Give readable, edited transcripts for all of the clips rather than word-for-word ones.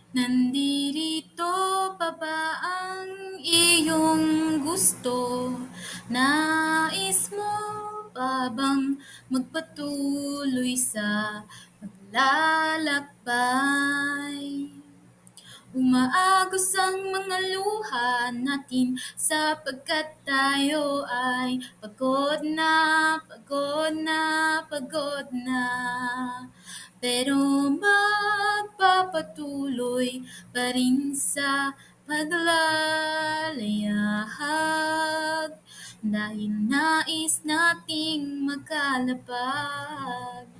Nandirito pa ba ang iyong gusto? Nais mo pa bang magpatuloy sa paglalakbay? Umaagos ang mga luha natin sapagkat tayo ay pagod na, pagod na, pagod na. Pero magpapatuloy pa rin sa paglalayag dahil nais nating magkalapag.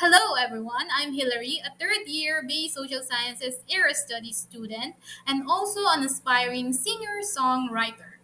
Hello, everyone. I'm Hilary, a third year BA Social Sciences Era Studies student and also an aspiring singer songwriter.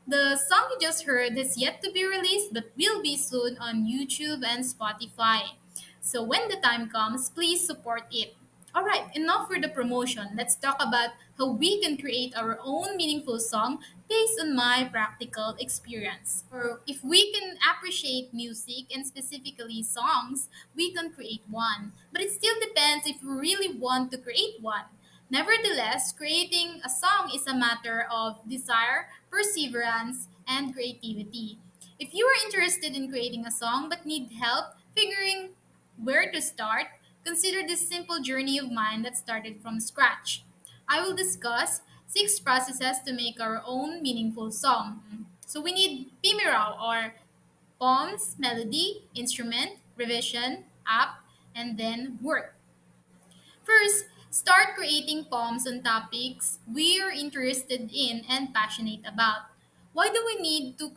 The song you just heard is yet to be released but will be soon on YouTube and Spotify. So when the time comes, please support it. All right, enough for the promotion. Let's talk about how we can create our own meaningful song based on my practical experience. Or if we can appreciate music and specifically songs, we can create one. But it still depends if we really want to create one. Nevertheless, creating a song is a matter of desire, perseverance, and creativity. If you are interested in creating a song but need help figuring where to start, consider this simple journey of mine that started from scratch. I will discuss 6 processes to make our own meaningful song. So we need Pimiraw or poems, melody, instrument, revision, app, and then work. First, start creating poems on topics we are interested in and passionate about. Why do we need to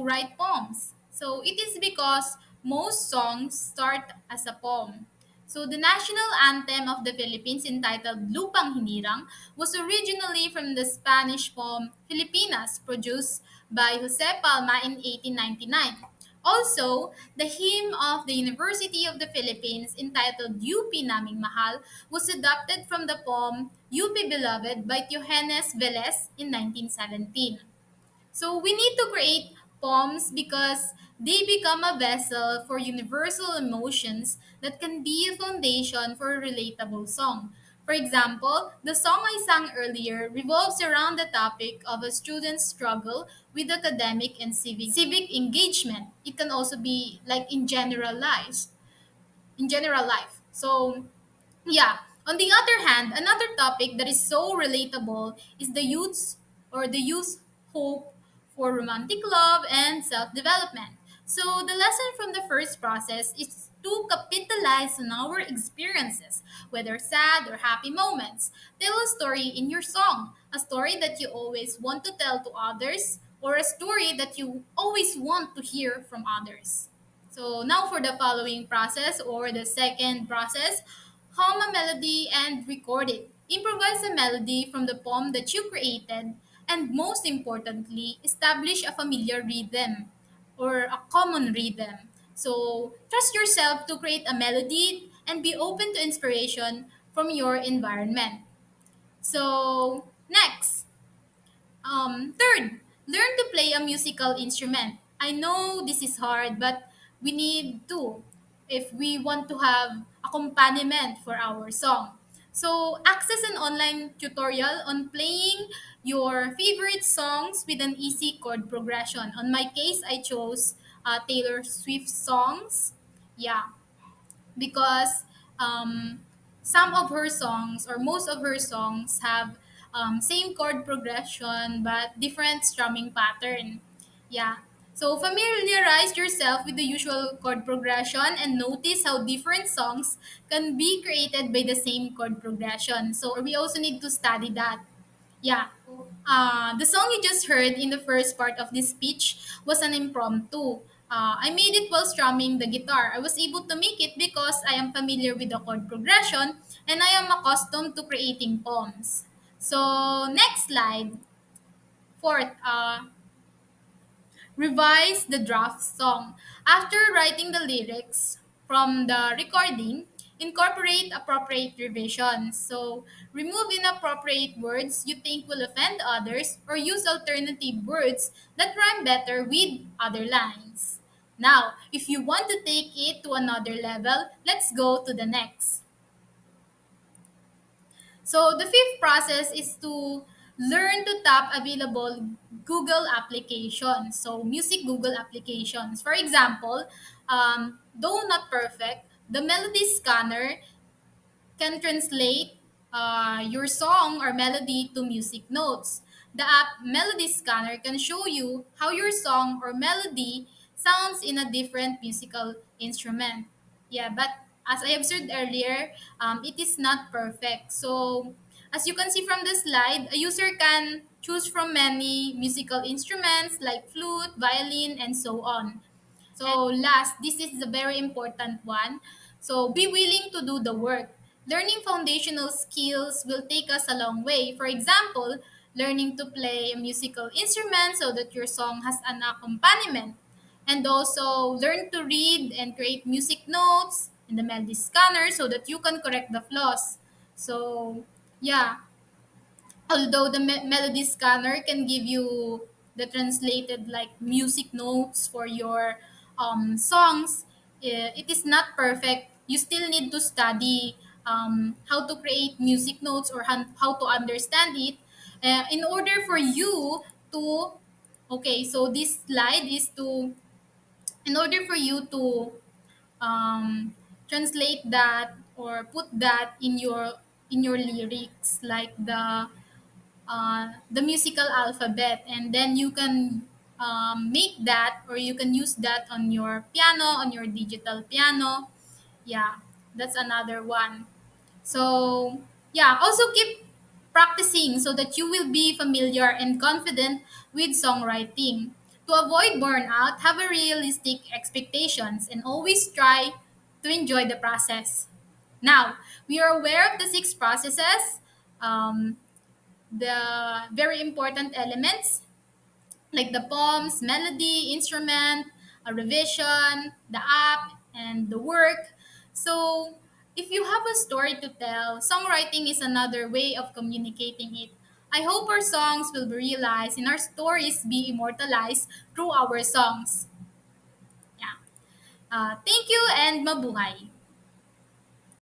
write poems? So it is because most songs start as a poem. So the national anthem of the Philippines entitled Lupang Hinirang was originally from the Spanish poem Filipinas produced by Jose Palma in 1899. Also, the hymn of the University of the Philippines entitled UP Naming Mahal was adapted from the poem UP Beloved by Johannes Velez in 1917. So we need to create poems because they become a vessel for universal emotions that can be a foundation for a relatable song. For example, the song I sang earlier revolves around the topic of a student's struggle with academic and civic engagement. It can also be like in general life. So yeah. On the other hand, another topic that is so relatable is the youth's hope for romantic love and self-development. So the lesson from the first process is to capitalize on our experiences, whether sad or happy moments. Tell a story in your song, a story that you always want to tell to others, or a story that you always want to hear from others. So now for the following process or the second process, hum a melody and record it. Improvise a melody from the poem that you created, and most importantly, establish a familiar rhythm or a common rhythm. So trust yourself to create a melody and be open to inspiration from your environment. So next, third, learn to play a musical instrument. I know this is hard, but we need to if we want to have accompaniment for our song. So, access an online tutorial on playing your favorite songs with an easy chord progression. On my case, I chose Taylor Swift songs. Yeah, because um, some of her songs or most of her songs have same chord progression but different strumming pattern. Yeah. So familiarize yourself with the usual chord progression and notice how different songs can be created by the same chord progression. So we also need to study that. Yeah. The song you just heard in the first part of this speech was an impromptu. I made it while strumming the guitar. I was able to make it because I am familiar with the chord progression and I am accustomed to creating poems. So, next slide. Fourth, revise the draft song. After writing the lyrics from the recording, incorporate appropriate revisions. So, remove inappropriate words you think will offend others or use alternative words that rhyme better with other lines. Now, if you want to take it to another level, let's go to the next. So the fifth process is to learn to tap available Google applications. So music Google applications. For example, though not perfect, the melody scanner can translate your song or melody to music notes. The app Melody Scanner can show you how your song or melody sounds in a different musical instrument. Yeah, but as I observed earlier, it is not perfect. So, as you can see from the slide, a user can choose from many musical instruments like flute, violin, and so on. So last, this is the very important one. So be willing to do the work. Learning foundational skills will take us a long way. For example, learning to play a musical instrument so that your song has an accompaniment. And also learn to read and create music notes in the melody scanner so that you can correct the flaws. So yeah, although the melody scanner can give you the translated like music notes for your songs, it is not perfect. You still need to study how to create music notes or how to understand it in order for you to, okay, so this slide is to, in order for you to um, translate that or put that in your lyrics, like the musical alphabet, and then you can make that, or you can use that on your piano, on your digital piano. Yeah, that's another one. So yeah, also keep practicing so that you will be familiar and confident with songwriting. To avoid burnout, have a realistic expectations and always try to enjoy the process. Now, we are aware of the six processes. Um, the very important elements like the poems, melody, instrument, a revision, the app, and the work. So, if you have a story to tell, songwriting is another way of communicating it. I hope our songs will be realized and our stories be immortalized through our songs. Yeah. Thank you and mabuhay.